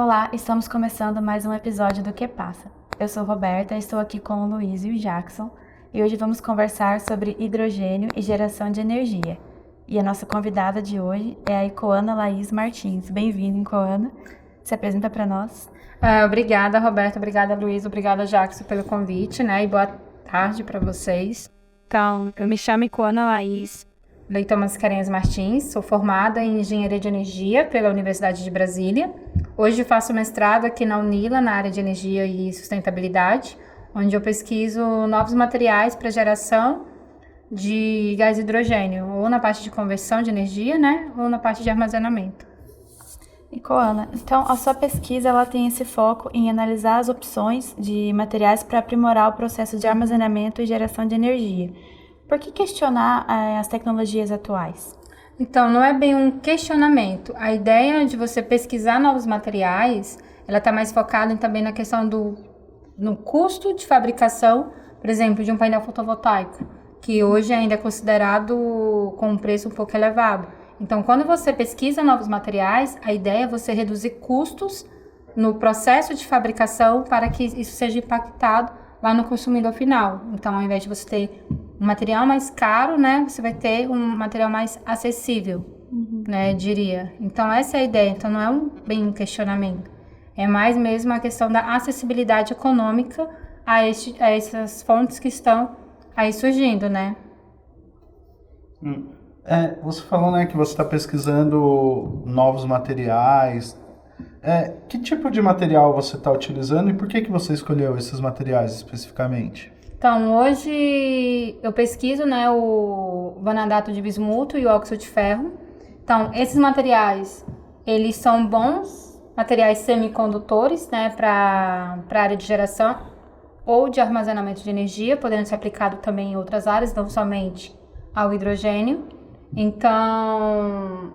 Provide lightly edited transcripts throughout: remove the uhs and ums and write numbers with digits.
Olá, estamos começando mais um episódio do Que Passa. Eu sou Roberta, estou aqui com o Luiz e o Jackson e hoje vamos conversar sobre hidrogênio e geração de energia. E a nossa convidada de hoje é a Ikoana Laís Martins. Bem-vinda, Ikoana. Se apresenta para nós. Obrigada, Roberta. Obrigada, Luiz. Obrigada, Jackson, pelo convite, né? E boa tarde para vocês. Então, eu me chamo Ikoana Laís Leitão Mascarenhas Martins, sou formada em Engenharia de Energia pela Universidade de Brasília. Hoje faço mestrado aqui na UNILA, na área de Energia e Sustentabilidade, onde eu pesquiso novos materiais para geração de gás hidrogênio, ou na parte de conversão de energia, né, ou na parte de armazenamento. Ikoana, então a sua pesquisa ela tem esse foco em analisar as opções de materiais para aprimorar o processo de armazenamento e geração de energia. Por que questionar as tecnologias atuais? Então, não é bem um questionamento. A ideia de você pesquisar novos materiais, ela está mais focada também na questão no custo de fabricação, por exemplo, de um painel fotovoltaico, que hoje ainda é considerado com um preço um pouco elevado. Então, quando você pesquisa novos materiais, a ideia é você reduzir custos no processo de fabricação para que isso seja impactado lá no consumidor final. Então, ao invés de você ter um material mais caro, né, você vai ter um material mais acessível, né, diria. Então, essa é a ideia. Então, não é bem um questionamento. É mais mesmo a questão da acessibilidade econômica a essas fontes que estão aí surgindo, né? Você falou, né, que você está pesquisando novos materiais. Que tipo de material você está utilizando e por que você escolheu esses materiais especificamente? Então, hoje eu pesquiso, né, o vanadato de bismuto e o óxido de ferro. Então, esses materiais, eles são bons materiais semicondutores, né, para a área de geração ou de armazenamento de energia, podendo ser aplicado também em outras áreas, não somente ao hidrogênio. Então,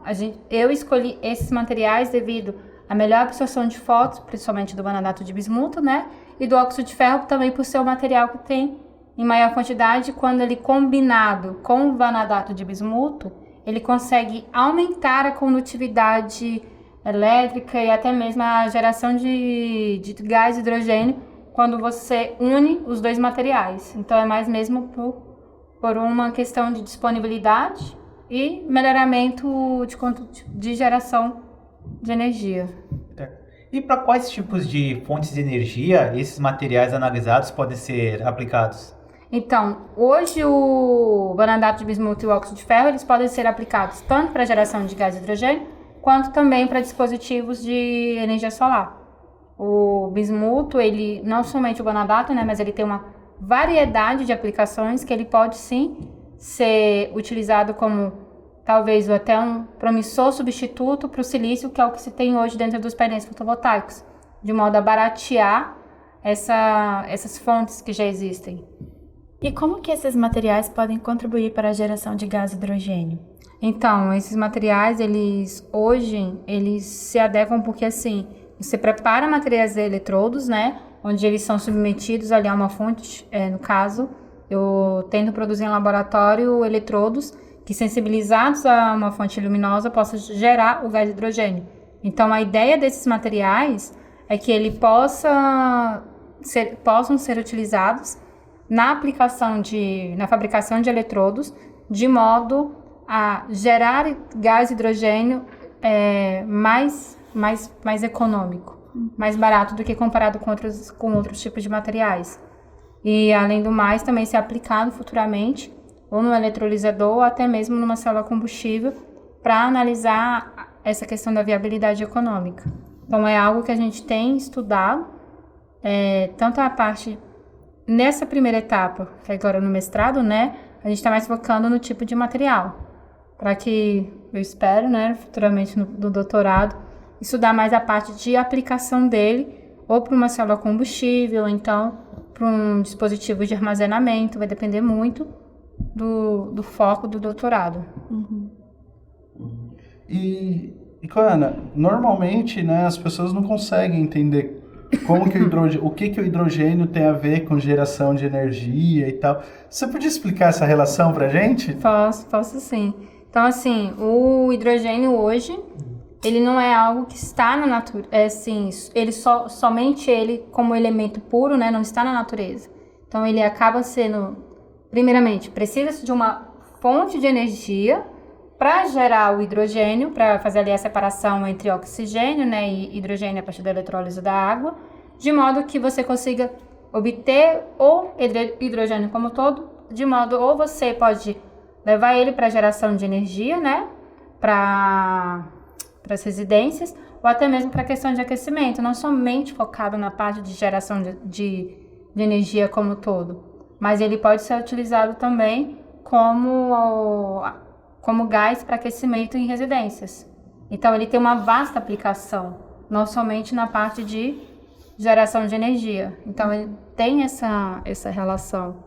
eu escolhi esses materiais devido à melhor absorção de fótons, principalmente do vanadato de bismuto, né? E do óxido de ferro também por ser o material que tem em maior quantidade. Quando ele combinado com o vanadato de bismuto, ele consegue aumentar a condutividade elétrica e até mesmo a geração de gás hidrogênio quando você une os dois materiais. Então, é mais mesmo por uma questão de disponibilidade e melhoramento de geração de energia. E para quais tipos de fontes de energia esses materiais analisados podem ser aplicados? Então, hoje o vanadato de bismuto e o óxido de ferro, eles podem ser aplicados tanto para a geração de gás hidrogênio, quanto também para dispositivos de energia solar. O bismuto, ele não somente o vanadato, né, mas ele tem uma variedade de aplicações que ele pode sim ser utilizado como talvez até um promissor substituto para o silício, que é o que se tem hoje dentro dos painéis fotovoltaicos, de modo a baratear essas fontes que já existem. E como que esses materiais podem contribuir para a geração de gás hidrogênio? Então, esses materiais, hoje se adequam porque assim, você prepara materiais de eletrodos, né, onde eles são submetidos ali a uma fonte, no caso, eu tento produzir em laboratório eletrodos que, sensibilizados a uma fonte luminosa, possam gerar o gás hidrogênio. Então, a ideia desses materiais é que ele possam ser utilizados na fabricação de eletrodos, de modo a gerar gás hidrogênio mais econômico, mais barato do que comparado com outros tipos de materiais. E, além do mais, também ser aplicado futuramente ou no eletrolisador ou até mesmo numa célula combustível para analisar essa questão da viabilidade econômica. Então, é algo que a gente tem estudado, tanto a parte nessa primeira etapa, que agora no mestrado, né, a gente está mais focando no tipo de material, para que, eu espero, né, futuramente no doutorado, estudar mais a parte de aplicação dele, ou para uma célula combustível, ou então para um dispositivo de armazenamento, vai depender muito do foco do doutorado. E Ikoana, normalmente, né, as pessoas não conseguem entender como que o que o hidrogênio tem a ver com geração de energia e tal. Você podia explicar essa relação pra gente? Posso sim. Então, assim, o hidrogênio hoje, ele não é algo que está na natureza, assim, ele somente ele como elemento puro, né, não está na natureza. Então ele acaba sendo, primeiramente, precisa de uma fonte de energia para gerar o hidrogênio, para fazer ali a separação entre oxigênio, né, e hidrogênio a partir da eletrólise da água, de modo que você consiga obter o hidrogênio como todo, de modo ou você pode levar ele para geração de energia, né, para as residências, ou até mesmo para a questão de aquecimento, não somente focado na parte de geração de energia como todo, mas ele pode ser utilizado também como gás para aquecimento em residências. Então ele tem uma vasta aplicação, não somente na parte de geração de energia. Então ele tem essa relação.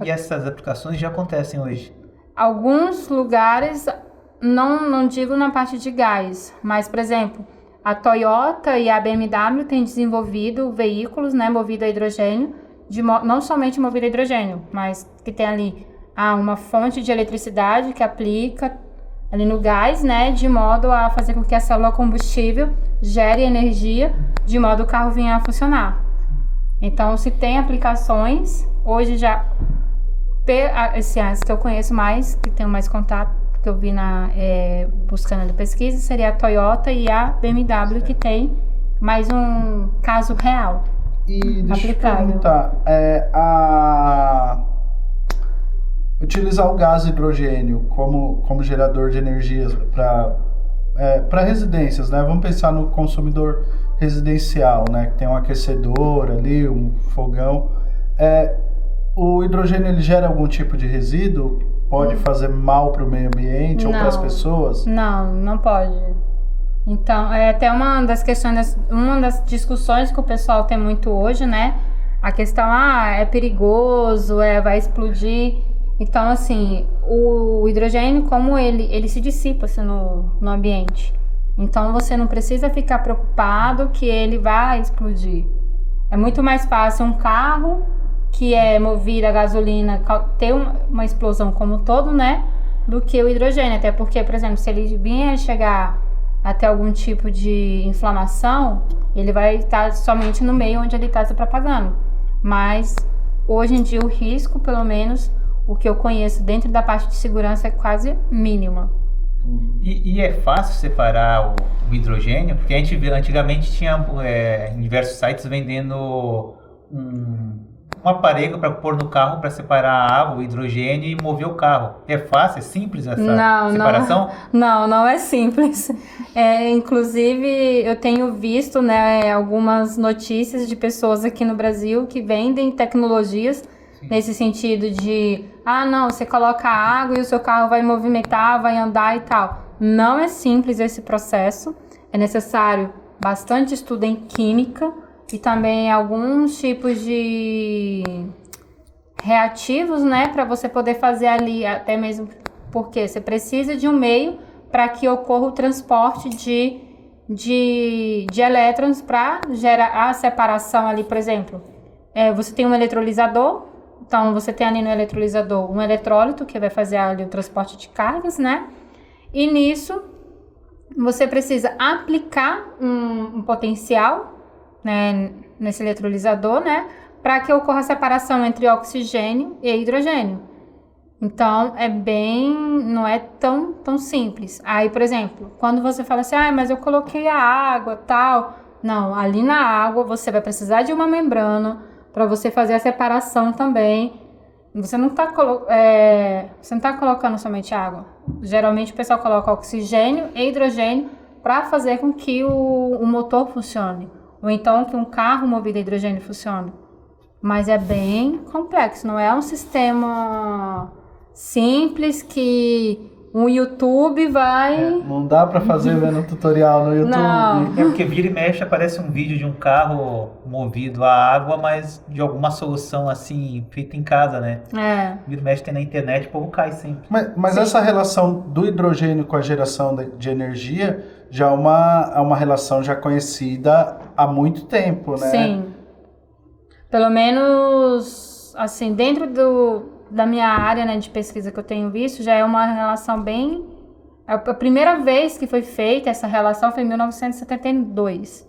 E essas aplicações já acontecem hoje? Alguns lugares, não digo na parte de gás, mas, por exemplo, a Toyota e a BMW têm desenvolvido veículos, né, movidos a hidrogênio, não somente movido a hidrogênio, mas que tem ali uma fonte de eletricidade que aplica ali no gás, né, de modo a fazer com que a célula combustível gere energia, de modo que o carro venha a funcionar. Então, se tem aplicações, hoje já, as que eu conheço mais, que tenho mais contato, que eu vi buscando a pesquisa, seria a Toyota e a BMW, que tem mais um caso real. E deixa aplicável. Eu te perguntar, utilizar o gás hidrogênio como gerador de energia para residências, né? Vamos pensar no consumidor residencial, né? Que tem um aquecedor ali, um fogão. O hidrogênio ele gera algum tipo de resíduo? Pode fazer mal para o meio ambiente ou para as pessoas? Não pode. Então, é até uma das questões, uma das discussões que o pessoal tem muito hoje, né? A questão, é perigoso, vai explodir. Então, assim, o hidrogênio, como ele se dissipa assim, no ambiente. Então, você não precisa ficar preocupado que ele vai explodir. É muito mais fácil um carro que é movido a gasolina ter uma explosão como um todo, né? Do que o hidrogênio. Até porque, por exemplo, se ele vier chegar até algum tipo de inflamação, ele vai estar somente no meio onde ele está se propagando. Mas, hoje em dia, o risco, pelo menos, o que eu conheço dentro da parte de segurança é quase mínima. E é fácil separar o hidrogênio? Porque a gente antigamente tinha em diversos sites vendendo um aparelho para pôr no carro para separar a água, o hidrogênio e mover o carro. É fácil? É simples essa separação? Não é simples. Inclusive, eu tenho visto, né, algumas notícias de pessoas aqui no Brasil que vendem tecnologias nesse sentido de, você coloca água e o seu carro vai movimentar, vai andar e tal. Não é simples esse processo. É necessário bastante estudo em química e também alguns tipos de reativos, né, para você poder fazer ali, até mesmo porque você precisa de um meio para que ocorra o transporte de elétrons para gerar a separação ali, por exemplo. Você tem um eletrolisador, então você tem ali no eletrolisador um eletrólito que vai fazer ali o transporte de cargas, né? E nisso você precisa aplicar um potencial, né, nesse eletrolisador, né, para que ocorra a separação entre oxigênio e hidrogênio. Então, não é tão simples. Aí, por exemplo, quando você fala assim, mas eu coloquei a água, tal. Não, ali na água você vai precisar de uma membrana para você fazer a separação também. Você não está colocando somente água. Geralmente o pessoal coloca oxigênio e hidrogênio para fazer com que o motor funcione. Ou então que um carro movido a hidrogênio funcione. Mas é bem complexo, não é um sistema simples que o YouTube vai... não dá para fazer vendo tutorial no YouTube. Não. Porque vira e mexe aparece um vídeo de um carro movido a água, mas de alguma solução assim, feita em casa, né? Vira e mexe tem na internet, o povo cai sempre. Mas essa relação do hidrogênio com a geração de energia já é uma relação já conhecida há muito tempo, né? Sim. Pelo menos, assim, dentro da minha área, né, de pesquisa que eu tenho visto, já é uma relação bem A primeira vez que foi feita essa relação foi em 1972.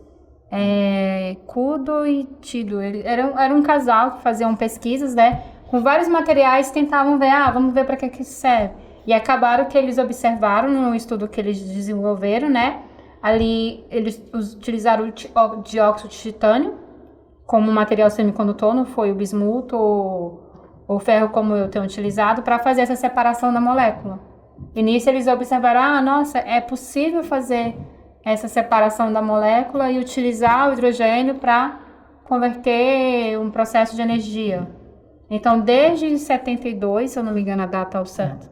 Kudo e Tido, era um casal que faziam pesquisas, né, com vários materiais, tentavam ver, vamos ver para que isso serve. E acabaram que eles observaram no estudo que eles desenvolveram, né, ali eles utilizaram o dióxido de titânio como material semicondutor, não foi o bismuto ou o ferro como eu tenho utilizado, para fazer essa separação da molécula. E nisso eles observaram, nossa, é possível fazer essa separação da molécula e utilizar o hidrogênio para converter um processo de energia. Então, desde 72, se eu não me engano a data ao certo,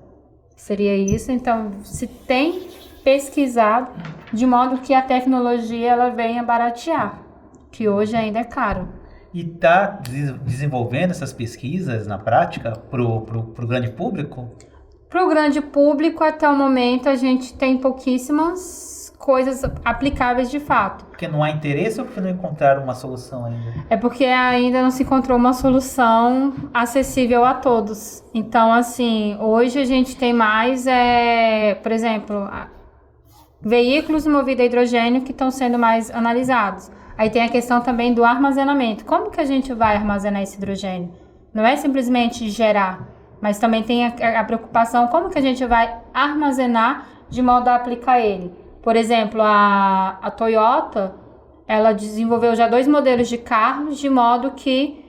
seria isso. Então, se tem pesquisado de modo que a tecnologia ela venha baratear, que hoje ainda é caro. E está desenvolvendo essas pesquisas na prática para o grande público? Para o grande público, até o momento, a gente tem pouquíssimas coisas aplicáveis de fato. Porque não há interesse ou porque não encontraram uma solução ainda? É porque ainda não se encontrou uma solução acessível a todos. Então, assim, hoje a gente tem mais, por exemplo, veículos movidos a hidrogênio que estão sendo mais analisados. Aí tem a questão também do armazenamento. Como que a gente vai armazenar esse hidrogênio? Não é simplesmente gerar, mas também tem a preocupação como que a gente vai armazenar de modo a aplicar ele. Por exemplo, a Toyota, ela desenvolveu já 2 modelos de carros, de modo que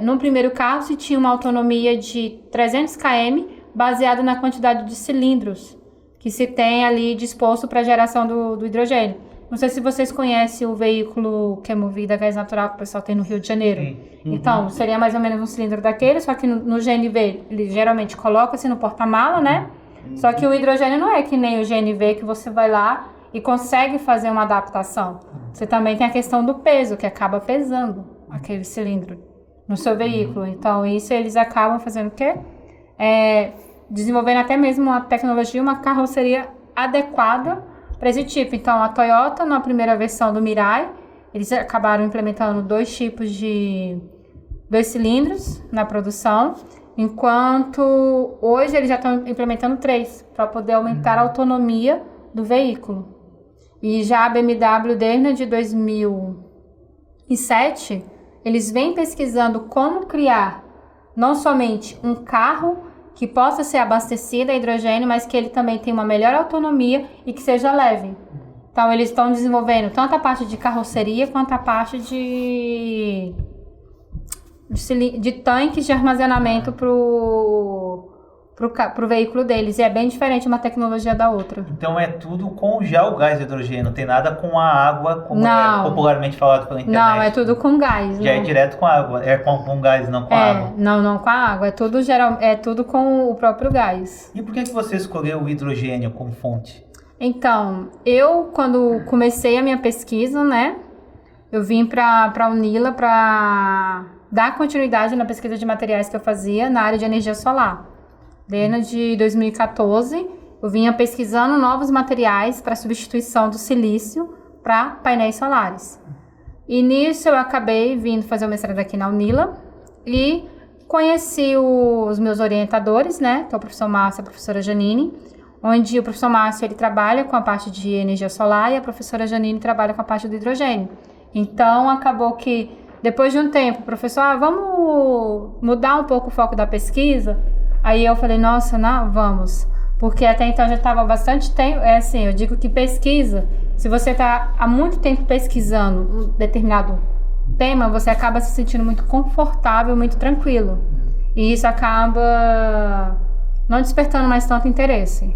no primeiro carro se tinha uma autonomia de 300 km, baseado na quantidade de cilindros que se tem ali disposto para a geração do hidrogênio. Não sei se vocês conhecem o veículo que é movido a gás natural que o pessoal tem no Rio de Janeiro. Uhum. Então, seria mais ou menos um cilindro daquele, só que no GNV ele geralmente coloca-se no porta-mala, né? Só que o hidrogênio não é que nem o GNV que você vai lá e consegue fazer uma adaptação. Você também tem a questão do peso, que acaba pesando aquele cilindro no seu veículo. Então, isso eles acabam fazendo o quê? Desenvolvendo até mesmo uma tecnologia, uma carroceria adequada para esse tipo. Então, a Toyota, na primeira versão do Mirai, eles acabaram implementando 2 cilindros na produção, enquanto hoje eles já estão implementando 3, para poder aumentar a autonomia do veículo. E já a BMW, desde 2007, eles vêm pesquisando como criar não somente um carro que possa ser abastecido a hidrogênio, mas que ele também tenha uma melhor autonomia e que seja leve. Então, eles estão desenvolvendo tanto a parte de carroceria quanto a parte de tanques de armazenamento para o veículo deles. E é bem diferente uma tecnologia da outra. Então, é tudo com já o gás de hidrogênio, não tem nada com a água, como é popularmente falado pela internet. Não, é tudo com gás. Já é direto com a água, é com gás, não com a água. Não com a água, é tudo com o próprio gás. E por que você escolheu o hidrogênio como fonte? Então, eu quando comecei a minha pesquisa, né, eu vim para a Unila para dar continuidade na pesquisa de materiais que eu fazia na área de energia solar. Desde 2014, eu vinha pesquisando novos materiais para substituição do silício para painéis solares. E nisso eu acabei vindo fazer o mestrado aqui na Unila e conheci os meus orientadores, né, que é o professor Márcio e a professora Janine, onde o professor Márcio ele trabalha com a parte de energia solar e a professora Janine trabalha com a parte do hidrogênio. Então, acabou que, depois de um tempo, o professor, vamos mudar um pouco o foco da pesquisa? Aí eu falei, nossa, não, vamos. Porque até então já estava bastante tempo, eu digo que pesquisa, se você está há muito tempo pesquisando um determinado tema, você acaba se sentindo muito confortável, muito tranquilo. E isso acaba não despertando mais tanto interesse.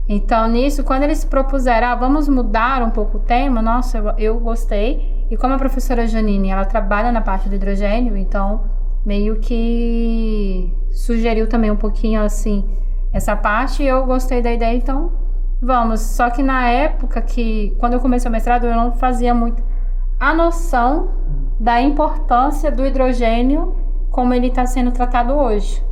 Então, nisso, quando eles propuseram, vamos mudar um pouco o tema, nossa, eu gostei. E como a professora Janine, ela trabalha na parte do hidrogênio, então, meio que sugeriu também um pouquinho, assim, essa parte, e eu gostei da ideia, então, vamos. Só que na época quando eu comecei o mestrado, eu não fazia muito a noção da importância do hidrogênio como ele está sendo tratado hoje.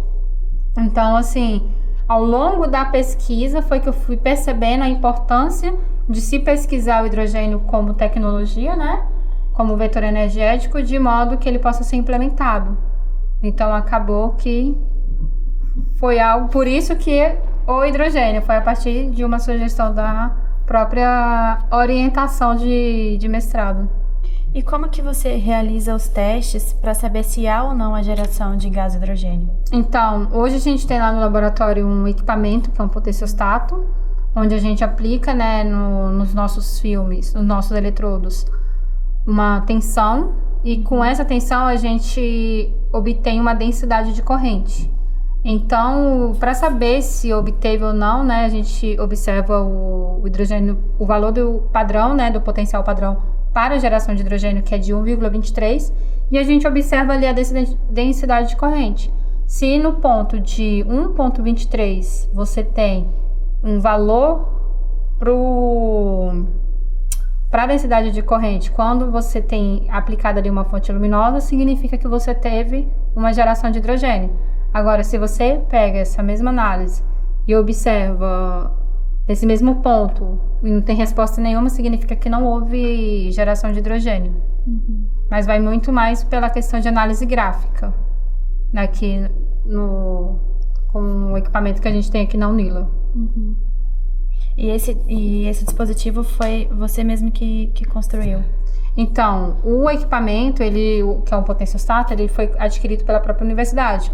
Então, assim, ao longo da pesquisa foi que eu fui percebendo a importância de se pesquisar o hidrogênio como tecnologia, né? Como vetor energético, de modo que ele possa ser implementado. Então, acabou que foi algo... Por isso que ou hidrogênio. Foi a partir de uma sugestão da própria orientação de mestrado. E como que você realiza os testes para saber se há ou não a geração de gás hidrogênio? Então, hoje a gente tem lá no laboratório um equipamento que é um potenciostato, onde a gente aplica, né, nos nossos filmes, nos nossos eletrodos, uma tensão, e com essa tensão a gente obtém uma densidade de corrente. Então, para saber se obteve ou não, né, a gente observa o hidrogênio, o valor do padrão, né, do potencial padrão para a geração de hidrogênio, que é de 1,23, e a gente observa ali a densidade de corrente. Se no ponto de 1,23 você tem um valor para a densidade de corrente, quando você tem aplicado ali uma fonte luminosa, significa que você teve uma geração de hidrogênio. Agora, se você pega essa mesma análise e observa esse mesmo ponto e não tem resposta nenhuma, significa que não houve geração de hidrogênio. Mas vai muito mais pela questão de análise gráfica, aqui com o equipamento que a gente tem aqui na Unila. E esse dispositivo foi você mesmo que construiu? Então, o equipamento, que é um potenciostato, ele foi adquirido pela própria universidade.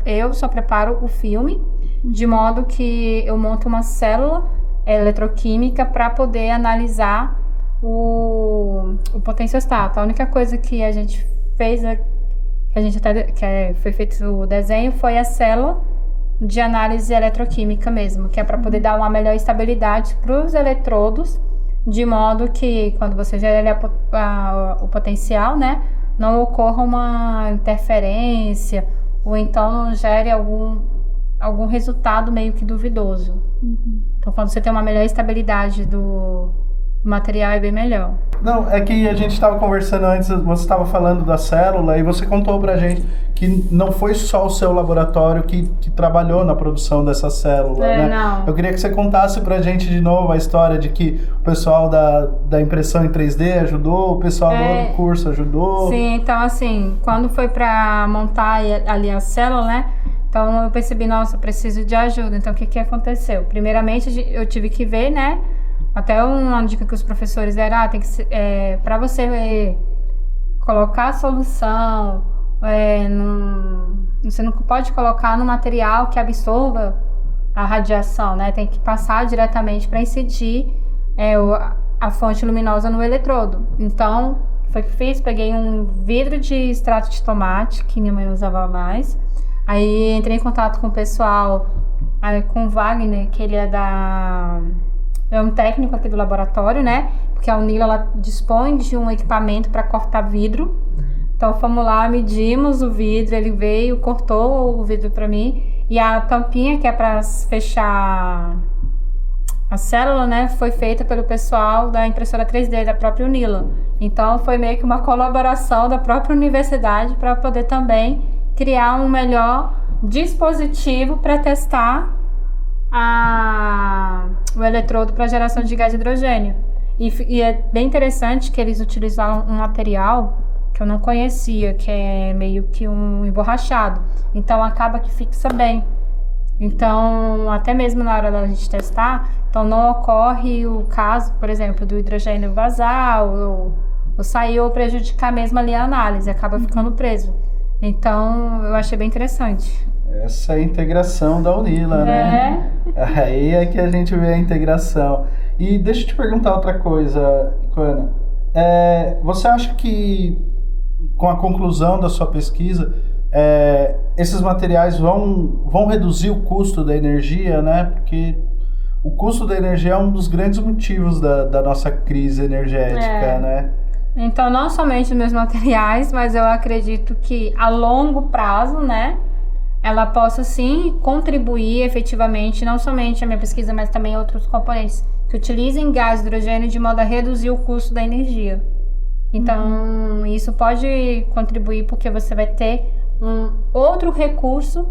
Eu só preparo o filme, de modo que eu monto uma célula eletroquímica para poder analisar o potenciostato. A única coisa que a gente fez, foi feito o desenho, foi a célula de análise eletroquímica mesmo, que é para poder dar uma melhor estabilidade para os eletrodos, de modo que quando você gera o potencial, né, não ocorra uma interferência ou então não gere algum resultado meio que duvidoso. Então, quando você tem uma melhor estabilidade do material, é bem melhor. Não, é que a gente estava conversando antes, você estava falando da célula e você contou pra gente que não foi só o seu laboratório que trabalhou na produção dessa célula, né? Não. Eu queria que você contasse pra gente de novo a história de que o pessoal da impressão em 3D ajudou, o pessoal do outro curso ajudou. Sim, então assim, quando foi pra montar ali a célula, né? Então eu percebi, nossa, eu preciso de ajuda. Então o que aconteceu? Primeiramente eu tive que ver, né? Até uma dica que os professores deram, tem que ser, para você colocar a solução, você não pode colocar no material que absorva a radiação, né? Tem que passar diretamente para incidir a fonte luminosa no eletrodo. Então, foi o que fiz, peguei um vidro de extrato de tomate, que minha mãe usava mais, aí entrei em contato com o pessoal, com o Wagner, que ele é um técnico aqui do laboratório, né? Porque a Unila, ela dispõe de um equipamento para cortar vidro. Então, fomos lá, medimos o vidro, ele veio, cortou o vidro para mim. E a tampinha, que é para fechar a célula, né? Foi feita pelo pessoal da impressora 3D, da própria Unila. Então, foi meio que uma colaboração da própria universidade para poder também criar um melhor dispositivo para testar o eletrodo para geração de gás de hidrogênio. E é bem interessante que eles utilizaram um material que eu não conhecia, que é meio que um emborrachado. Então acaba que fixa bem. Então, até mesmo na hora da gente testar, então não ocorre o caso, por exemplo, do hidrogênio vazar ou sair ou prejudicar mesmo ali a análise, acaba ficando preso. Então, eu achei bem interessante. Essa é a integração da Unila, né? Aí é que a gente vê a integração. E deixa eu te perguntar outra coisa, Icana. Você acha que, com a conclusão da sua pesquisa, esses materiais vão reduzir o custo da energia, né? Porque o custo da energia é um dos grandes motivos da nossa crise energética, né? Então, não somente os meus materiais, mas eu acredito que a longo prazo, né, ela possa sim contribuir efetivamente, não somente a minha pesquisa, mas também outros componentes que utilizem gás hidrogênio de modo a reduzir o custo da energia. Então, isso pode contribuir porque você vai ter um outro recurso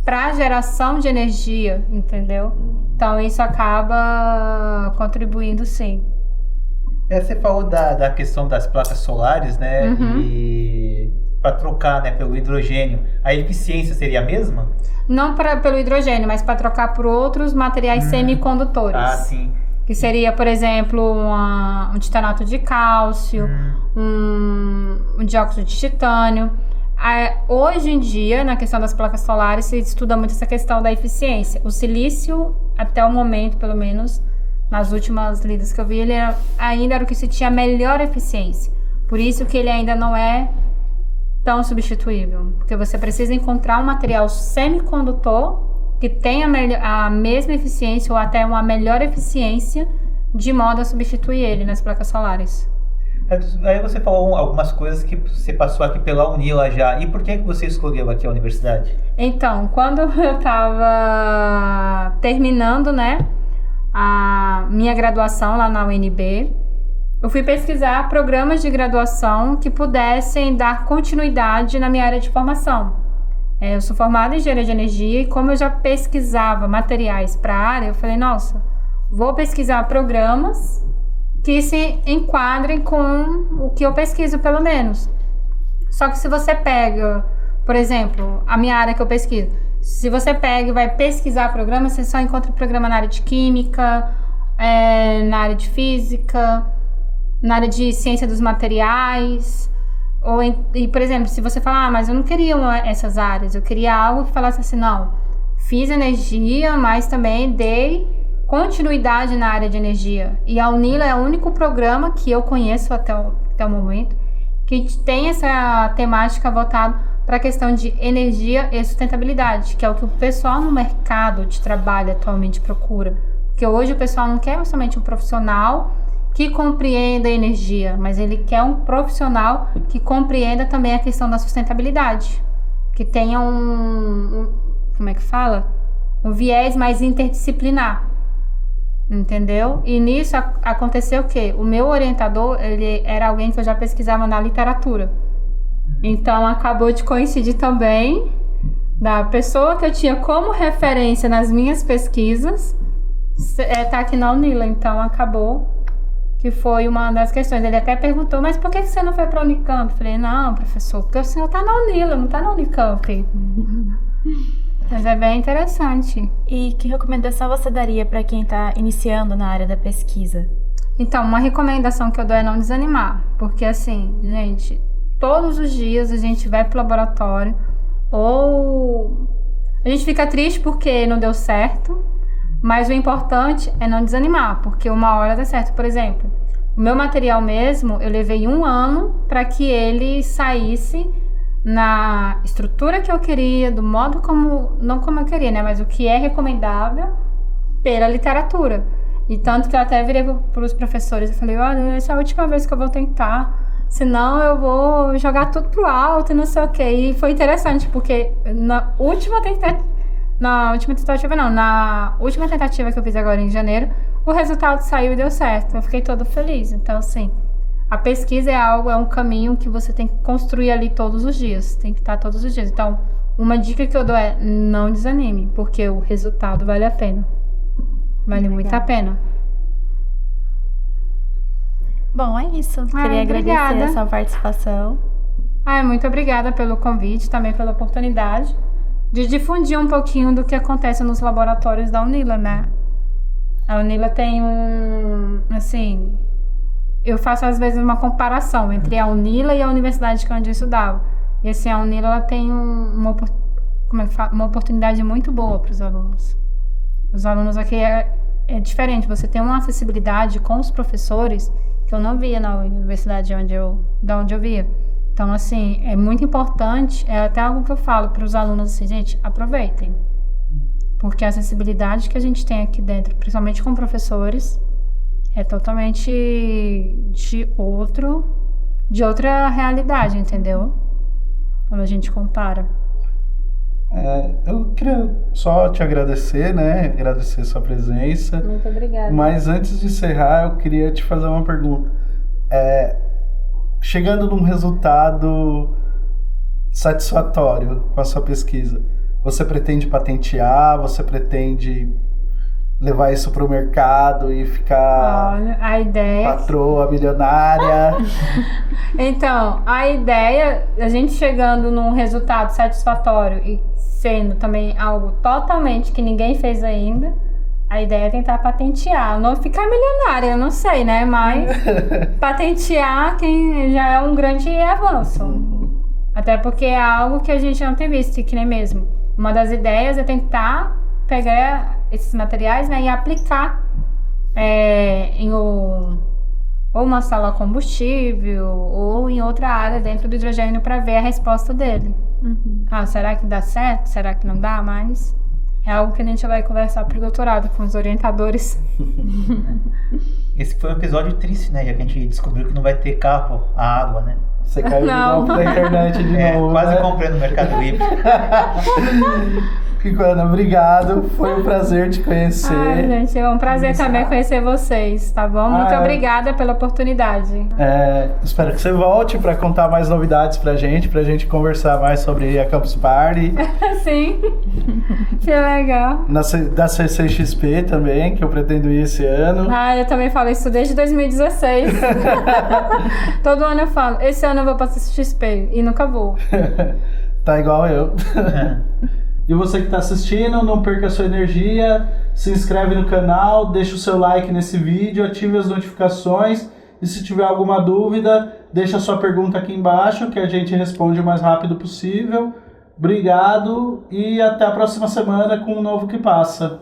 para geração de energia, entendeu? Então, isso acaba contribuindo sim. Você falou da questão das placas solares, né? E trocar, né, pelo hidrogênio, a eficiência seria a mesma? Não pelo hidrogênio, mas para trocar por outros materiais semicondutores. Ah, sim. Que seria, por exemplo, um titanato de cálcio, um dióxido de titânio. Hoje em dia, na questão das placas solares, se estuda muito essa questão da eficiência. O silício, até o momento, pelo menos, nas últimas lidas que eu vi, ele ainda era o que se tinha melhor eficiência. Por isso que ele ainda não é tão substituível. Porque você precisa encontrar um material semicondutor que tenha a mesma eficiência ou até uma melhor eficiência, de modo a substituir ele nas placas solares. Aí você falou algumas coisas que você passou aqui pela Unila já. E por que você escolheu aqui a universidade? Então, quando eu estava terminando, né, a minha graduação lá na UNB, eu fui pesquisar programas de graduação que pudessem dar continuidade na minha área de formação. Eu sou formada em engenharia de energia e como eu já pesquisava materiais para a área, eu falei, nossa, vou pesquisar programas que se enquadrem com o que eu pesquiso, pelo menos. Só que se você pega, por exemplo, a minha área que eu pesquiso, se você pega e vai pesquisar programas, você só encontra programa na área de química, na área de física, na área de ciência dos materiais. E, por exemplo, se você falar, mas eu não queria essas áreas, eu queria algo que falasse assim, não, fiz energia, mas também dei continuidade na área de energia. E a Unila é o único programa que eu conheço até o momento que tem essa temática voltada para a questão de energia e sustentabilidade, que é o que o pessoal no mercado de trabalho atualmente procura. Porque hoje o pessoal não quer somente um profissional que compreenda a energia, mas ele quer um profissional que compreenda também a questão da sustentabilidade, que tenha como é que fala? Um viés mais interdisciplinar. Entendeu? E nisso aconteceu o quê? O meu orientador, ele era alguém que eu já pesquisava na literatura. Então, acabou de coincidir também da pessoa que eu tinha como referência nas minhas pesquisas tá aqui na Unila. Então, acabou que foi uma das questões. Ele até perguntou, mas por que você não foi para a Unicamp? Eu falei, não, professor, porque o senhor tá na Unila, não tá na Unicamp. Mas é bem interessante. E que recomendação você daria para quem está iniciando na área da pesquisa? Então, uma recomendação que eu dou é não desanimar. Porque assim, gente, todos os dias a gente vai pro laboratório ou a gente fica triste porque não deu certo, mas o importante é não desanimar, porque uma hora dá certo. Por exemplo, o meu material mesmo, eu levei 1 ano para que ele saísse na estrutura que eu queria, do modo como, não como eu queria, né, mas o que é recomendável pela literatura. E tanto que eu até virei para os professores e falei, olha, essa é a última vez que eu vou tentar, senão eu vou jogar tudo pro alto e não sei o que. E foi interessante, porque na última tentativa que eu fiz agora em janeiro, o resultado saiu e deu certo. Eu fiquei toda feliz. Então, assim, a pesquisa é um caminho que você tem que construir ali todos os dias. Tem que estar todos os dias. Então, uma dica que eu dou é não desanime, porque o resultado vale a pena. Vale muito a pena. Bom, é isso. Queria agradecer a sua participação. Muito obrigada pelo convite, também pela oportunidade de difundir um pouquinho do que acontece nos laboratórios da Unila, né? A Unila tem assim, eu faço às vezes uma comparação entre a Unila e a universidade que onde eu estudava. E assim, a Unila ela tem uma oportunidade muito boa para os alunos. Os alunos aqui é diferente, você tem uma acessibilidade com os professores que eu não via na universidade da onde eu via. Então, assim, é muito importante, é até algo que eu falo para os alunos assim, gente, aproveitem. Porque a acessibilidade que a gente tem aqui dentro, principalmente com professores, é totalmente de outra realidade, entendeu? Quando a gente compara. Eu queria só te agradecer, né? Agradecer a sua presença. Muito obrigada. Mas antes de encerrar, eu queria te fazer uma pergunta. Chegando num resultado satisfatório com a sua pesquisa, você pretende patentear? Você pretende levar isso pro mercado e ficar Olha, a ideia... patroa milionária. Então, a ideia, a gente chegando num resultado satisfatório e sendo também algo totalmente que ninguém fez ainda, a ideia é tentar patentear. Não ficar milionária, eu não sei, né? Mas patentear quem já é um grande avanço. Até porque é algo que a gente não tem visto, que nem mesmo. Uma das ideias é tentar pegar esses materiais, né, e aplicar ou uma sala combustível ou em outra área dentro do hidrogênio para ver a resposta dele. Será que dá certo? Será que não dá? Mas é algo que a gente vai conversar pro doutorado com os orientadores. Esse foi um episódio triste, né? Já que a gente descobriu que não vai ter carro a água, né? Você caiu Não. de novo na internet de novo. Quase né? comprei no Mercado Livre. Ana, obrigado. Foi um prazer te conhecer. Ai, gente, é um prazer também conhecer vocês, tá bom? Muito obrigada pela oportunidade. Espero que você volte para contar mais novidades pra gente conversar mais sobre a Campus Party. Sim, que legal. Da CCXP também, que eu pretendo ir esse ano. Eu também falo isso desde 2016. Todo ano eu falo, esse ano eu vou pra CCXP e nunca vou. Tá igual eu. E você que está assistindo, não perca a sua energia, se inscreve no canal, deixa o seu like nesse vídeo, ative as notificações e se tiver alguma dúvida, deixa a sua pergunta aqui embaixo que a gente responde o mais rápido possível. Obrigado e até a próxima semana com um novo Que Passa.